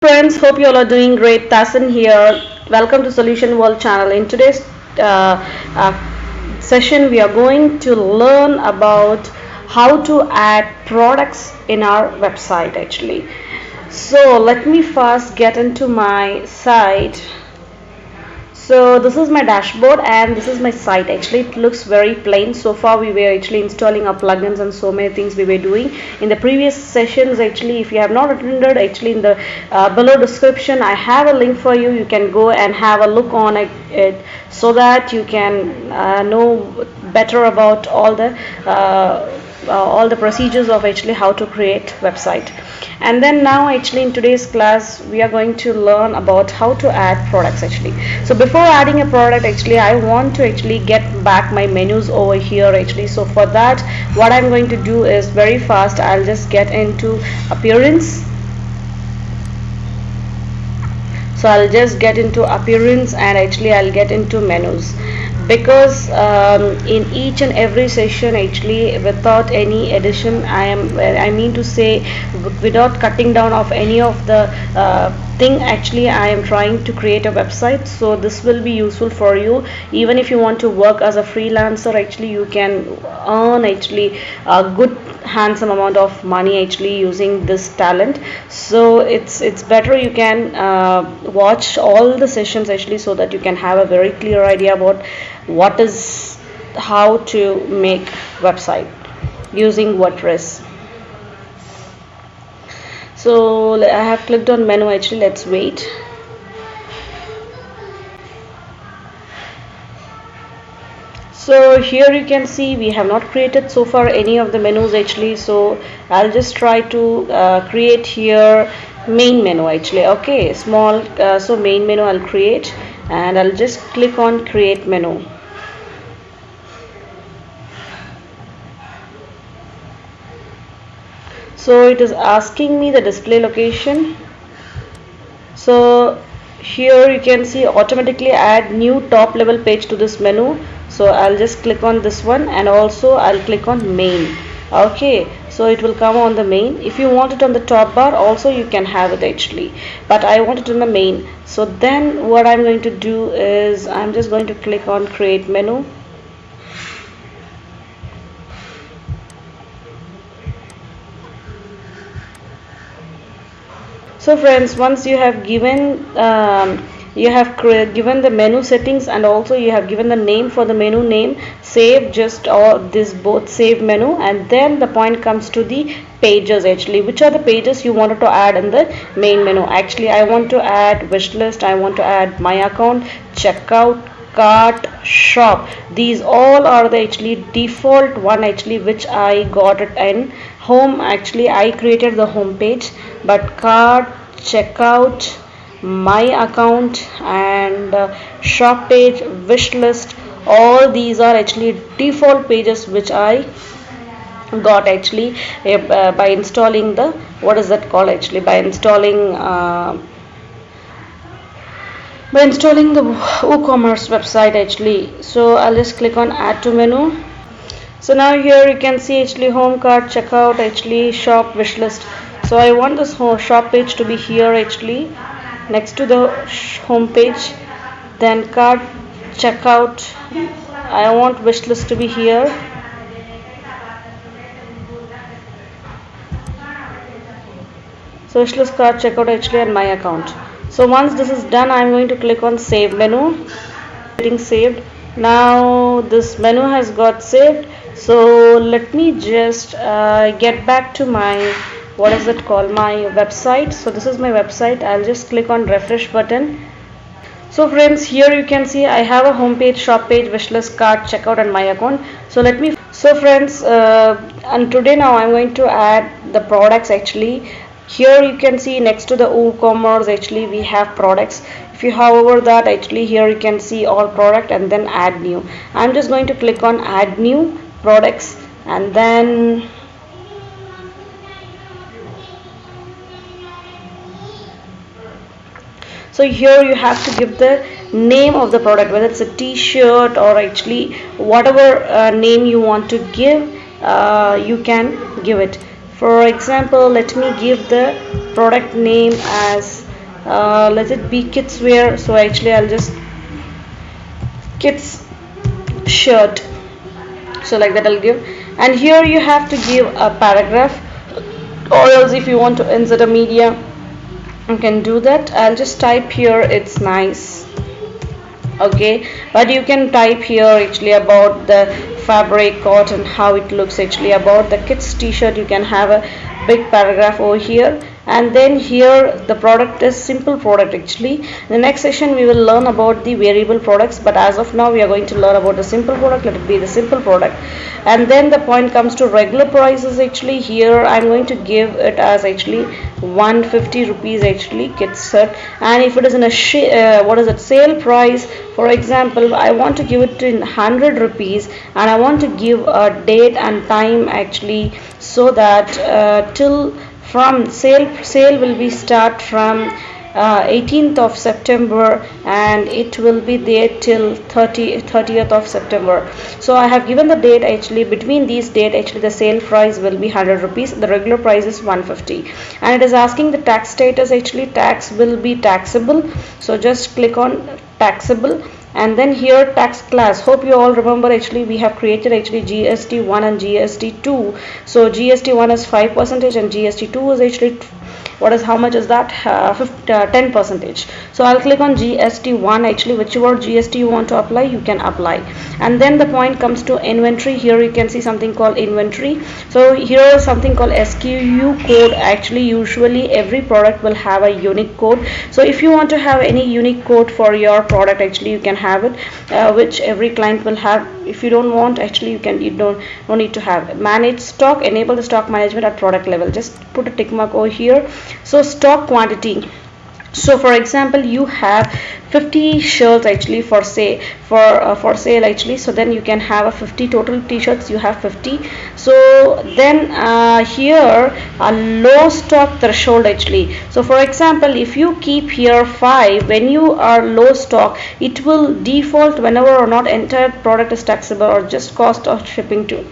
Friends, hope you all are doing great. Tasin here. Welcome to Solution World channel. In today's session, we are going to learn about how to add products in our website actually. So let me first get into my site. So this is my dashboard and this is my site. Actually, it looks very plain. So far we were actually installing our plugins and so many things we were doing in the previous sessions. Actually, if you have not attended, actually in the below description I have a link for you. You can go and have a look on it so that you can know better about all the procedures of actually how to create website. And then now actually in today's class we are going to learn about how to add products actually. So before adding a product, actually I want to actually get back my menus over here actually. So for that, what I'm going to do is very fast, I'll just get into appearance. So I'll just get into appearance and actually I'll get into menus, because in each and every session actually without any addition, I mean to say without cutting down of any of the thing, actually I am trying to create a website. So this will be useful for you even if you want to work as a freelancer. Actually you can earn actually a good handsome amount of money actually using this talent. So it's better you can watch all the sessions actually, so that you can have a very clear idea about what is how to make website using WordPress. So I have clicked on menu actually. Let's wait. So here you can see we have not created so far any of the menus actually. So I'll just try to create here main menu actually. Okay, small so main menu I'll create and I'll just click on create menu. So it is asking me the display location. So here you can see automatically add new top level page to this menu. So I'll just click on this one and also I'll click on main. Okay, so it will come on the main. If you want it on the top bar also you can have it actually, but I want it in the main. So then what I'm going to do is I'm just going to click on create menu. So friends, once you have given given the menu settings and also you have given the name for the menu name, save just all this both save menu, and then the point comes to the pages actually. Which are the pages you wanted to add in the main menu? Actually I want to add wish list, I want to add my account, checkout, cart, shop. These all are the actually default one actually which I got it in home. Actually I created the home page, but cart, checkout, my account and shop page, wish list, all these are actually default pages which I got actually by installing the what is that called actually by installing the WooCommerce website actually. So I'll just click on add to menu. So now here you can see actually home, cart, checkout, actually shop, wish list. So I want this shop page to be here actually next to the home page, then cart, checkout, I want wish list to be here. So wish list, cart, checkout actually and my account. So once this is done, I'm going to click on save menu. Getting saved. Now this menu has got saved. So let me just get back to my what is it called, my website. So this is my website. I'll just click on refresh button. So friends, here you can see I have a home page, shop page, wishlist, cart, checkout and my account. So let me so friends, and today now I'm going to add the products actually. Here you can see next to the WooCommerce actually we have products. If you hover over that, actually here you can see all product and then add new. I'm just going to click on add new products, and then so here you have to give the name of the product, whether it's a t-shirt or actually whatever name you want to give, you can give it. For example, let me give the product name as let it be kids wear. So actually I'll just kids shirt. So like that I'll give, and here you have to give a paragraph, or else if you want to insert a media you can do that. I'll just type here it's nice. Okay, but you can type here actually about the fabric cotton, how it looks. Actually about the kids t-shirt you can have a big paragraph over here, and then here the product is simple product. Actually in the next session we will learn about the variable products, but as of now we are going to learn about the simple product. Let it be the simple product. And then the point comes to regular prices. Actually here I'm going to give it as actually 150 rupees actually kids shirt, and if it is in a what is it, sale price, for example I want to give it in 100 rupees, and I want to give a date and time actually, so that till from sale will be start from 18th of September, and it will be there till 30th of September. So I have given the date. Actually between these date actually the sale price will be 100 rupees, the regular price is 150, and it is asking the tax status. Actually tax will be taxable, so just click on taxable, and then here tax class. Hope you all remember actually we have created actually GST1 and GST2. So GST1 is 5% and GST2 is actually what is, how much is that, 10%. So I'll click on GST1. Actually whichever GST you want to apply you can apply, and then the point comes to inventory. Here you can see something called inventory. So here is something called SKU code. Actually usually every product will have a unique code, so if you want to have any unique code for your product actually you can have it, which every client will have. If you don't want, actually you don't need to have. Manage stock, enable the stock management at product level. Just put a tick mark over here. So stock quantity, so for example you have 50 shirts actually for say for sale actually, so then you can have a 50 total t-shirts, you have 50. So then here a low stock threshold actually. So for example if you keep here 5, when you are low stock it will default whenever or not entire product is taxable or just cost of shipping too.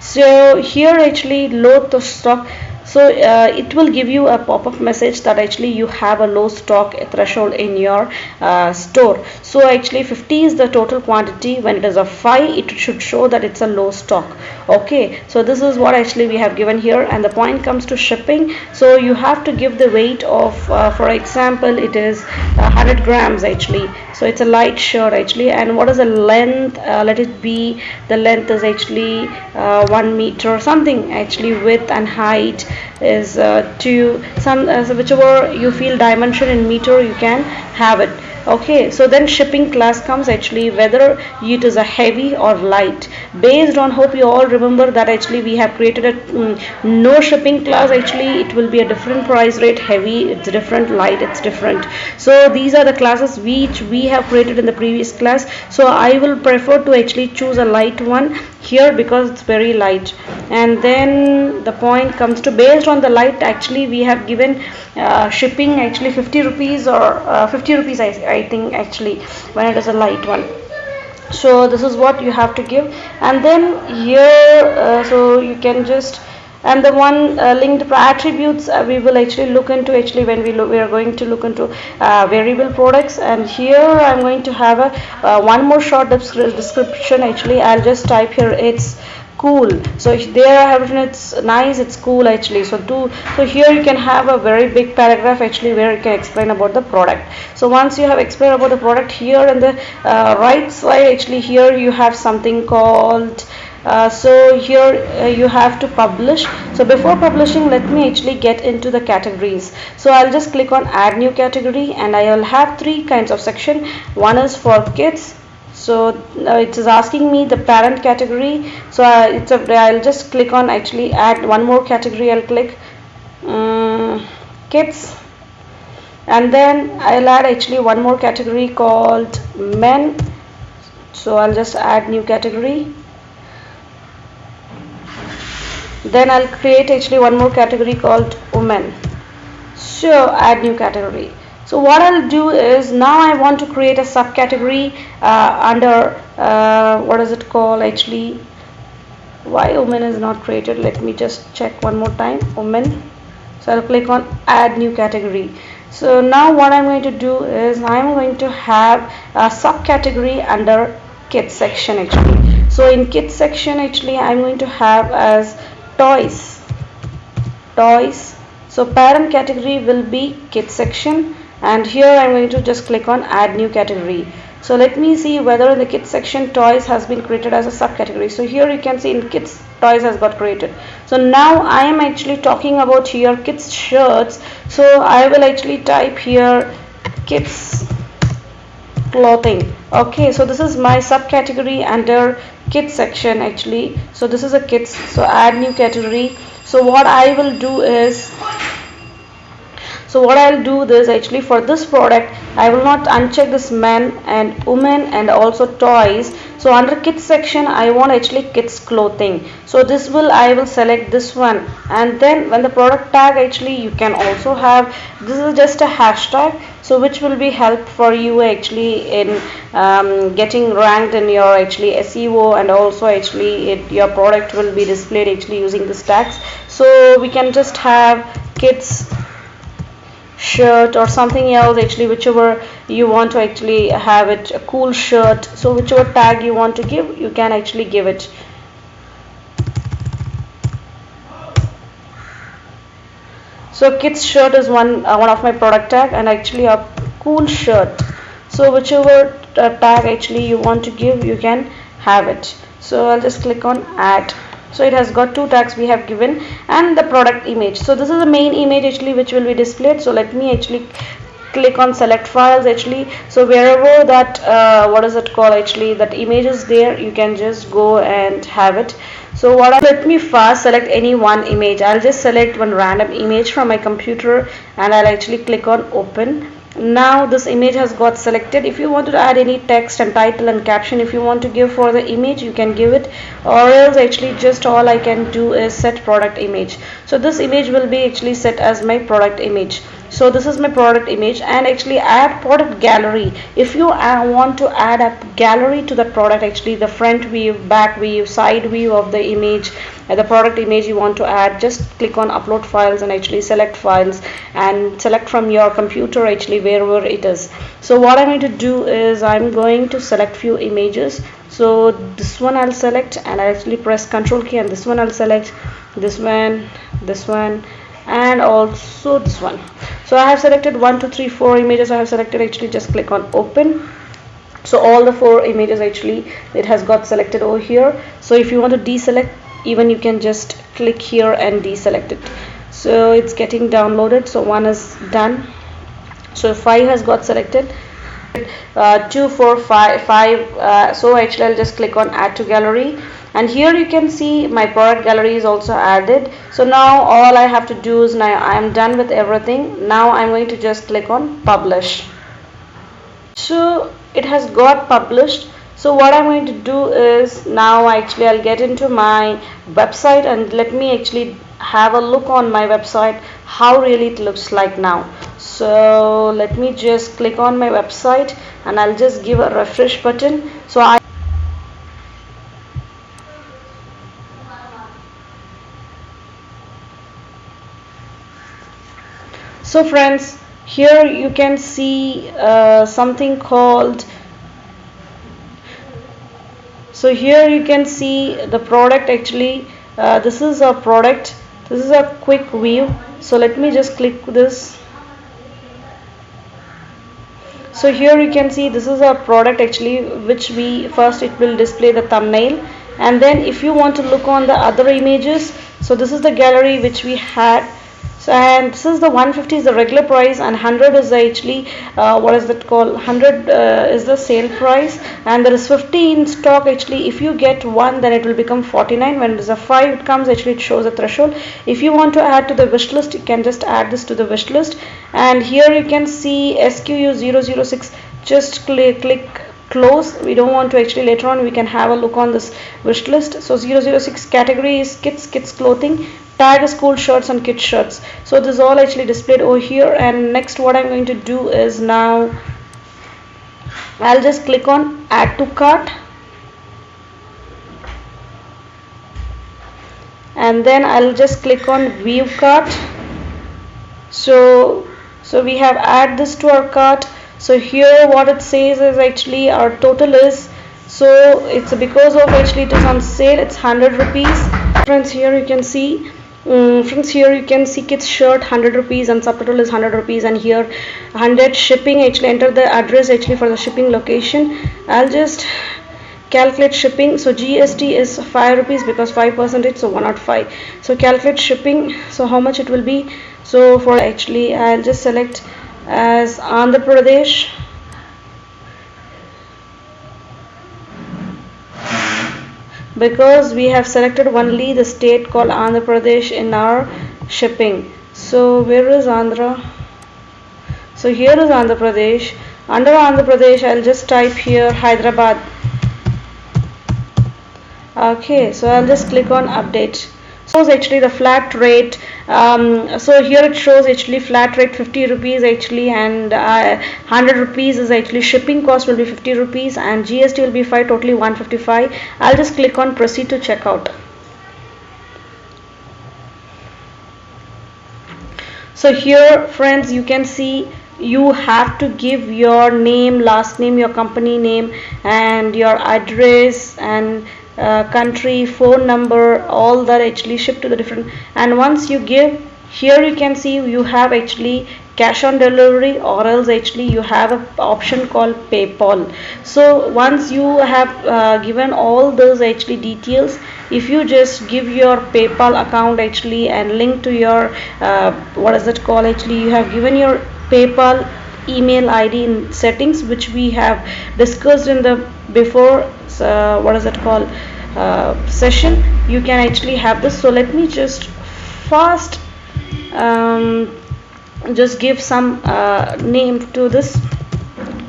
So here actually low to stock, so it will give you a pop-up message that actually you have a low stock threshold in your store. So actually 50 is the total quantity. When it is a 5 it should show that it's a low stock. Okay, so this is what actually we have given here, and the point comes to shipping. So you have to give the weight of for example it is 100 grams actually, so it's a light shirt actually. And what is the length, let it be, the length is actually 1 meter something actually. Width and height is to some so whichever you feel dimension in meter you can have it. Okay, so then shipping class comes actually, whether it is a heavy or light. Based on, hope you all remember that actually we have created a no shipping class. Actually it will be a different price rate. Heavy it's different, light it's different. So these are the classes which we have created in the previous class. So I will prefer to actually choose a light one here because it's very light. And then the point comes to, based on the light actually we have given shipping actually 50 rupees or 50 rupees I think actually when it is a light one. So this is what you have to give. And then here so you can just, and the one linked attributes we will actually look into actually when we are going to look into variable products. And here I'm going to have a one more short description. Actually I'll just type here it's cool. So there I have written it's nice, it's cool actually. So here you can have a very big paragraph actually where you can explain about the product. So once you have explained about the product, here in the right side actually here you have something called so here you have to publish. So before publishing, let me actually get into the categories. So I'll just click on add new category, and I will have 3 kinds of section. One is for kids. So it is asking me the parent category. So I'll just click on actually add one more category. I'll click kids, and then I'll add actually one more category called men. So I'll just add new category. Then I'll create actually one more category called women. So add new category. So what I'll do is, now I want to create a subcategory under what is it called actually, why women is not created. Let me just check one more time, women. So I'll click on add new category. So now what I'm going to do is I'm going to have a subcategory under kids section actually. So in kids section actually I'm going to have as toys. Toys. So parent category will be kids section, and here I'm going to just click on add new category. So let me see whether in the kids section toys has been created as a subcategory. So here you can see in kids toys has got created. So now I am actually talking about here kids shirts. So I will actually type here kids clothing. Okay, so this is my subcategory under kids section actually. So this is a kids, so add new category. So what I will do is, so what I'll do this actually for this product, I will not uncheck this men and women and also toys. So under kids section I want actually kids clothing. So this will, I will select this one, and then when the product tag actually you can also have, this is just a hashtag, so which will be help for you actually in getting ranked in your actually SEO, and also actually your product will be displayed actually using this tags. So we can just have kids shirt or something else actually, whichever you want to actually have it, a cool shirt. So whichever tag you want to give, you can actually give it. So kids shirt is one of my product tag, and actually a cool shirt. So whichever tag actually you want to give, you can have it. So I'll just click on add. So it has got two tags we have given, and the product image. So this is the main image actually which will be displayed. So let me actually click on select files actually. So wherever that what is it called actually, that image is there, you can just go and have it. So let me first select any one image. I'll just select one random image from my computer, and I'll actually click on open. Now this image has got selected. If you want to add any text and title and caption, if you want to give for the image, you can give it, or else actually just all I can do is set product image. So this image will be actually set as my product image. So this is my product image, and actually add product gallery. If you want to add a gallery to the product, actually the front view, back view, side view of the image, the product image you want to add, just click on upload files and actually select files, and select from your computer actually wherever it is. So what I'm going to do is I'm going to select few images. So this one I'll select, and I actually press Ctrl key, and this one I'll select, this one, and also this one. So I have selected 1 2 3 4 images. I have selected actually, just click on open. So all the 4 images actually it has got selected over here. So if you want to deselect, even you can just click here and deselect it. So it's getting downloaded. So 1 is done. So 5 has got selected. 2 4 5 so actually I'll just click on add to gallery, and here you can see my product gallery is also added. So now all I have to do is, now I am done with everything. Now I'm going to just click on publish. So it has got published. So what I'm going to do is, now actually I'll get into my website, and let me actually have a look on my website how really it looks like now. So let me just click on my website, and I'll just give a refresh button. So friends, here you can see something called, so here you can see the product actually, this is a product, this is a quick view. So let me just click this. So here you can see this is a product actually, which we first, it will display the thumbnail, and then if you want to look on the other images, so this is the gallery which we had. So, and this is the 150 is the regular price, and 100 is actually what is that called, 100 is the sale price, and there is 50 in stock actually. If you get one, then it will become 49. When there's a 5 it comes, actually it shows a threshold. If you want to add to the wish list, you can just add this to the wish list, and here you can see SKU 006, just click close. We don't want to actually, later on we can have a look on this wish list. So 006 category is kids clothing, tag is cool shirts and kids shirts. So this is all actually displayed over here. And next what I'm going to do is, now I'll just click on add to cart, and then I'll just click on view cart. So So we have add this to our cart. So here what it says is actually our total is, so it's because of actually it is on sale, it's 100 rupees. Friends, here you can see kids shirt 100 rupees and subtotal is 100 rupees, and here 100 shipping. Actually enter the address actually for the shipping location. I'll just calculate shipping. So GST is 5 rupees because 5%, so 105. So calculate shipping, so how much it will be. So for actually I'll just select as Andhra Pradesh. Because we have selected only the state called Andhra Pradesh in our shipping. So where is Andhra? So here is Andhra Pradesh. Under Andhra Pradesh I'll just type here Hyderabad. Okay, so I'll just click on update. Shows actually the flat rate. So here it shows actually flat rate 50 rupees actually, and 100 rupees is actually shipping cost will be 50 rupees and GST will be 5, totally 155. I'll just click on proceed to checkout. So here friends, you can see you have to give your name, last name, your company name, and your address and country, phone number, all that actually shipped to the different. And once you give, here you can see you have actually cash on delivery, or else actually you have an option called PayPal. So once you have given all those actually details, if you just give your PayPal account actually and link to your what is it called, actually you have given your PayPal email ID in settings, which we have discussed in the before what is it called session, you can actually have this. So let me just first just give some name to this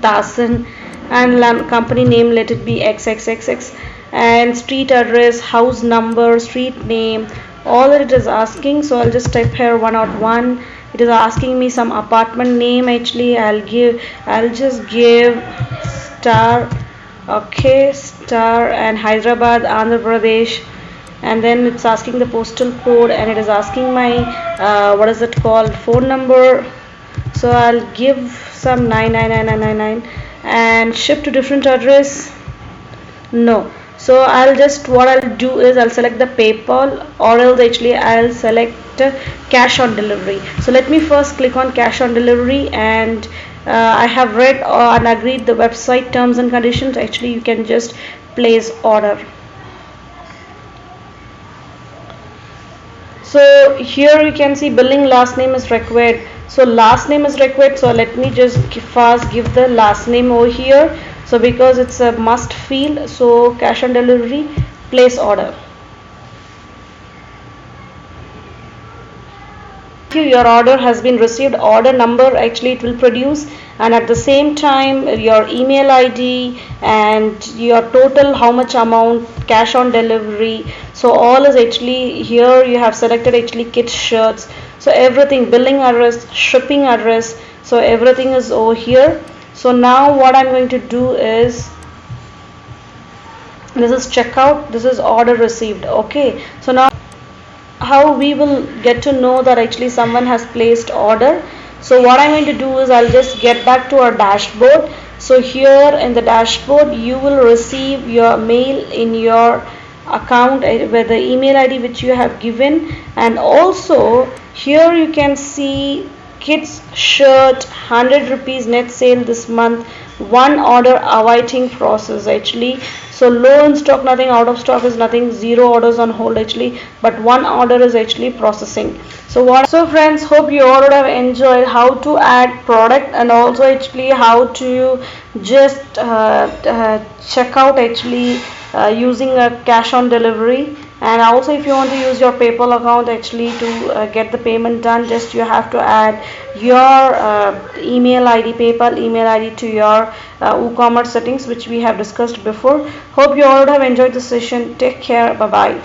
Tasan, and company name let it be XXXX, and street address, house number, street name, all that it is asking. So I'll just type here 101. It is asking me some apartment name actually. I'll just give star. Okay, star and Hyderabad, Andhra Pradesh, and then it's asking the postal code, and it is asking my what is it called, phone number. So I'll give some 999999 and ship to different address. No. So I'll just, what I'll do is I'll select the PayPal, or else actually I'll select cash on delivery. So let me first click on cash on delivery, and I have read and agreed the website terms and conditions. Actually you can just place order. So here you can see billing last name is required. So last name is required, so let me just first give the last name over here. So because it's a must field, so cash on delivery, place order. Your order has been received. Order number actually it will produce, and at the same time your email ID and your total, how much amount, cash on delivery. So all is actually here you have selected actually kids shirts. So everything, billing address, shipping address, so everything is over here. So now what I'm going to do is, this is checkout, this is order received. Okay, so now how we will get to know that actually someone has placed order. So what I'm going to do is I'll just get back to our dashboard. So here in the dashboard you will receive your mail in your account with the email ID which you have given, and also here you can see kids shirt 100 rupees net sale this month, one order awaiting process actually. So low in stock, nothing, out of stock is nothing, 0 orders on hold actually, but one order is actually processing. So friends, hope you all would have enjoyed how to add product, and also actually how to just check out actually using a cash on delivery. And also if you want to use your PayPal account actually to get the payment done, just you have to add your email ID, PayPal email ID to your WooCommerce settings, which we have discussed before. Hope you all would have enjoyed the session. Take care. Bye bye.